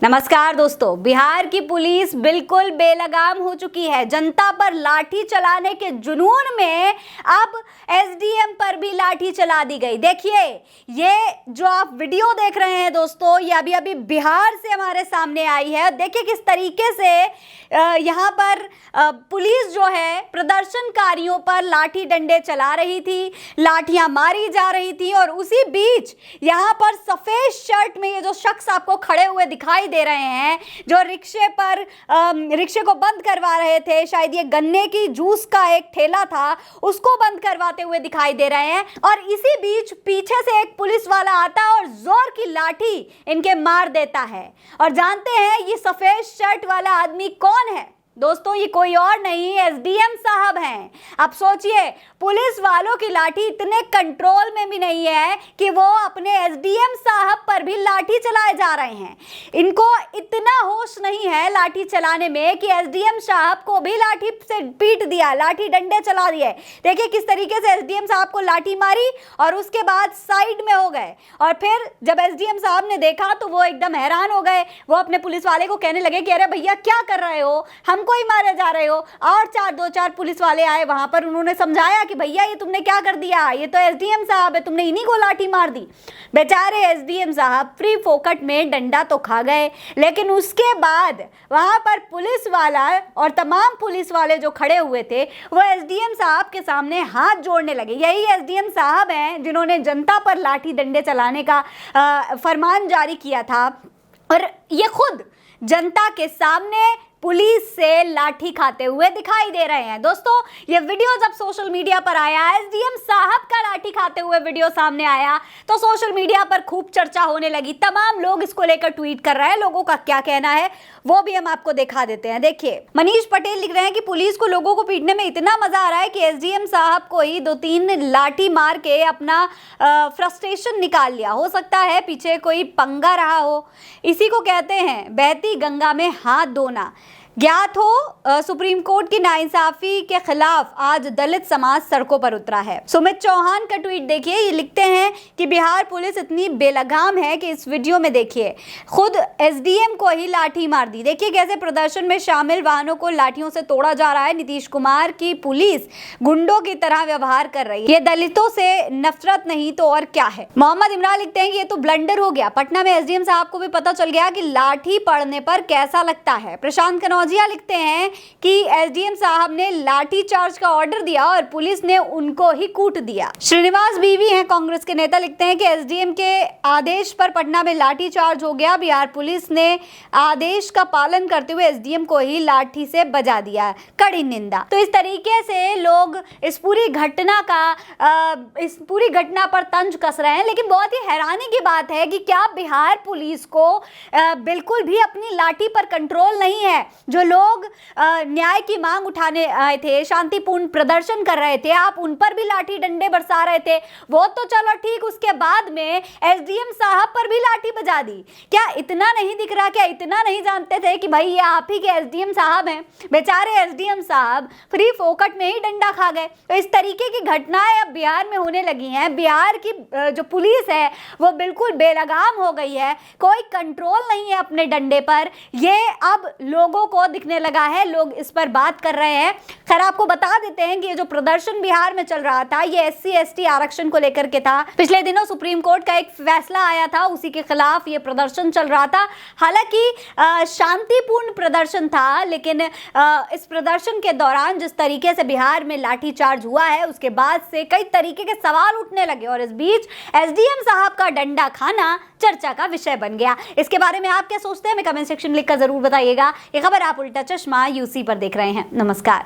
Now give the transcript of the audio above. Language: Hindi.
नमस्कार दोस्तों, बिहार की पुलिस बिल्कुल बेलगाम हो चुकी है। जनता पर लाठी चलाने के जुनून में अब एसडीएम पर भी लाठी चला दी गई। देखिए, ये जो आप वीडियो देख रहे हैं दोस्तों, ये अभी अभी बिहार से हमारे सामने आई है। देखिए किस तरीके से यहाँ पर पुलिस जो है प्रदर्शनकारियों पर लाठी डंडे चला रही थी, लाठियां मारी जा रही थी। और उसी बीच यहाँ पर सफेद शर्ट में ये जो शख्स आपको खड़े हुए दिखाई दे रहे हैं, जो रिक्शे को बंद करवा रहे थे, शायद ये गन्ने की जूस का एक ठेला था, उसको बंद करवाते हुए दिखाई दे रहे हैं। और इसी बीच पीछे से एक पुलिस वाला आता है और जोर की लाठी इनके मार देता है। और जानते हैं ये सफेद शर्ट वाला आदमी कौन है दोस्तों? ये कोई और नहीं, एसडीएम साहब हैं। अब सोचिए, पुलिस वालों की लाठी इतने कंट्रोल में भी नहीं है कि वो अपने एसडीएम साहब पर भी लाठी चलाए जा रहे हैं। इनको इतना होश नहीं है लाठी चलाने में कि एसडीएम साहब को भी लाठी से पीट दिया, लाठी डंडे चला दिए। देखिए किस तरीके से एसडीएम साहब को लाठी मारी और उसके बाद साइड में हो गए। और फिर जब एसडीएम साहब ने देखा तो वो एकदम हैरान हो गए। वो अपने पुलिस वाले को कहने लगे कि अरे भैया क्या कर रहे हो, कोई मारे जा रहे हो। और दो चार पुलिस वाले आए वहां पर, उन्होंने समझाया कि भैया ये तुमने क्या कर दिया, ये तो एसडीएम साहब है, तुमने इन्हीं को लाठी मार दी। बेचारे एसडीएम साहब फ्री फोकट में डंडा तो खा गए, लेकिन उसके बाद वहां पर पुलिस वाला और तमाम पुलिस वाले जो खड़े हुए थे वो एसडीएम साहब के सामने हाथ जोड़ने लगे। यही एसडीएम साहब हैं जिन्होंने जनता पर लाठी डंडे चलाने का फरमान जारी किया था। और ये खुद जनता के सामने पुलिस से लाठी खाते हुए दिखाई दे रहे हैं। दोस्तों, ये वीडियो जब सोशल मीडिया पर आया, एसडीएम साहब का लाठी खाते हुए वीडियो सामने आया, तो सोशल मीडिया पर खूब चर्चा होने लगी। तमाम लोग इसको लेकर ट्वीट कर रहे हैं। लोगों का क्या कहना है वो भी हम आपको दिखा देते हैं। देखिए, मनीष पटेल लिख रहे हैं कि पुलिस को लोगों को पीटने में इतना मजा आ रहा है कि एसडीएम साहब को ही 2-3 लाठी मार के अपना फ्रस्ट्रेशन निकाल लिया। हो सकता है पीछे कोई पंगा रहा हो। इसी को कहते हैं बहती गंगा में हाथ धोना। ज्ञात हो, सुप्रीम कोर्ट की नाइंसाफी के खिलाफ आज दलित समाज सड़कों पर उतरा है। सुमित चौहान का ट्वीट देखिए, ये लिखते हैं कि बिहार पुलिस इतनी बेलगाम है कि इस वीडियो में देखिए खुद एसडीएम को ही लाठी मार दी। देखिए कैसे प्रदर्शन में शामिल वाहनों को लाठियों से तोड़ा जा रहा है। नीतीश कुमार की पुलिस गुंडों की तरह व्यवहार कर रही है। ये दलितों से नफरत नहीं तो और क्या है। मोहम्मद इमरान लिखते हैं कि ये तो ब्लंडर हो गया। पटना में एसडीएम साहब को भी पता चल गया कि लाठी पड़ने पर कैसा लगता है। प्रशांत कनौजिया लिखते हैं कि एसडीएम साहब ने लाठी चार्ज का ऑर्डर दिया और पुलिस ने उनको ही कूट दिया। श्रीनिवास बीवी हैं कांग्रेस के नेता, लिखते हैं कि एसडीएम के आदेश पर पटना में लाठी चार्ज हो गया। बिहार पुलिस ने आदेश का पालन करते हुए एसडीएम को ही लाठी से बजा दिया। कड़ी निंदा। तो इस तरीके से लोग इस पूरी घटना पर तंज कस रहे हैं। लेकिन बहुत ही हैरानी की बात है कि क्या बिहार पुलिस को बिल्कुल भी अपनी लाठी पर कंट्रोल नहीं है। जो लोग न्याय की मांग उठाने आए थे, शांतिपूर्ण प्रदर्शन कर रहे थे, आप उन पर भी लाठी डंडे बरसा रहे थे, वो तो चलो ठीक, उसके बाद में एसडीएम साहब पर भी लाठी बजा दी। क्या इतना नहीं दिख रहा? क्या इतना नहीं जानते थे कि भाई ये आप ही के एसडीएम साहब हैं? बेचारे एसडीएम साहब फ्री फोकट में ही डंडा खा गए। तो इस तरीके की घटनाएं अब बिहार में होने लगी हैं। बिहार की जो पुलिस है वो बिल्कुल बेलगाम हो गई है। कोई कंट्रोल नहीं है अपने डंडे पर। ये अब लोगों को दिखने लगा है, लोग इस पर बात कर रहे हैं। खैर, आपको बता देते हैं कि ये जो प्रदर्शन बिहार में चल रहा था, ये SC/ST आरक्षण को लेकर के था। पिछले दिनों सुप्रीम कोर्ट का एक फैसला आया था, उसी के खिलाफ ये प्रदर्शन चल रहा था। हालांकि शांतिपूर्ण प्रदर्शन था, लेकिन इस प्रदर्शन के दौरान जिस तरीके से बिहार में लाठीचार्ज हुआ है, उसके बाद से कई तरीके के सवाल उठने लगे और इस बीच एसडीएम साहब का डंडा खाना चर्चा का विषय बन गया। इसके बारे में आप क्या सोचते हैं, हमें कमेंट सेक्शन में लिखकर जरूर बताइएगा। ये खबर आप उल्टा चश्मा यूसी पर देख रहे हैं। नमस्कार।